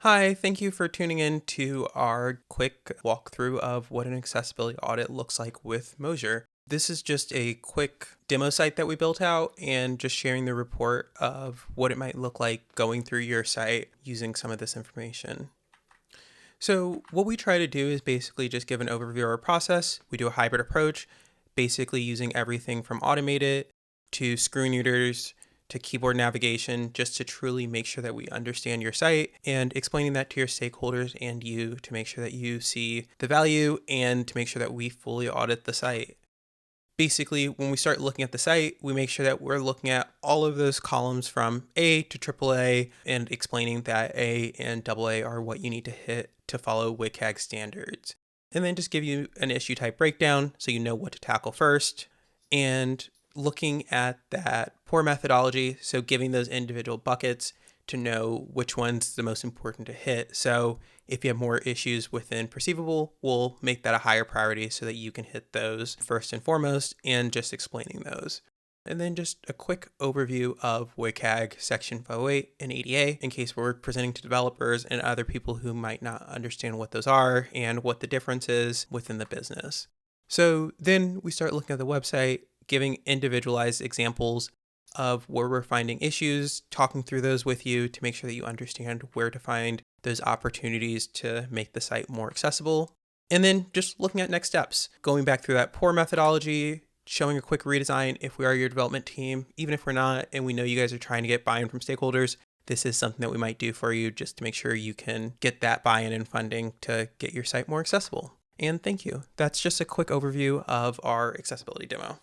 Hi, thank you for tuning in to our quick walkthrough of what an accessibility audit looks like with Moser. This is just a quick demo site that we built out and just sharing the report of what it might look like going through your site using some of this information. So what we try to do is basically just give an overview of our process. We do a hybrid approach, basically using everything from automated to screen readers to keyboard navigation, just to truly make sure that we understand your site and explaining that to your stakeholders and you to make sure that you see the value and to make sure that we fully audit the site. Basically, when we start looking at the site, we make sure that we're looking at all of those columns from A to AAA and explaining that A and AA are what you need to hit to follow WCAG standards. And then just give you an issue type breakdown so you know what to tackle first. And looking at that poor methodology, so giving those individual buckets to know which one's the most important to hit. So if you have more issues within perceivable, we'll make that a higher priority so that you can hit those first and foremost, and just explaining those. And then just a quick overview of WCAG Section 508 and ADA in case we're presenting to developers and other people who might not understand what those are and what the difference is within the business. So then we start looking at the website, giving individualized examples of where we're finding issues, talking through those with you to make sure that you understand where to find those opportunities to make the site more accessible. And then just looking at next steps, going back through that poor methodology, showing a quick redesign if we are your development team. Even if we're not, and we know you guys are trying to get buy-in from stakeholders, this is something that we might do for you just to make sure you can get that buy-in and funding to get your site more accessible. And thank you. That's just a quick overview of our accessibility demo.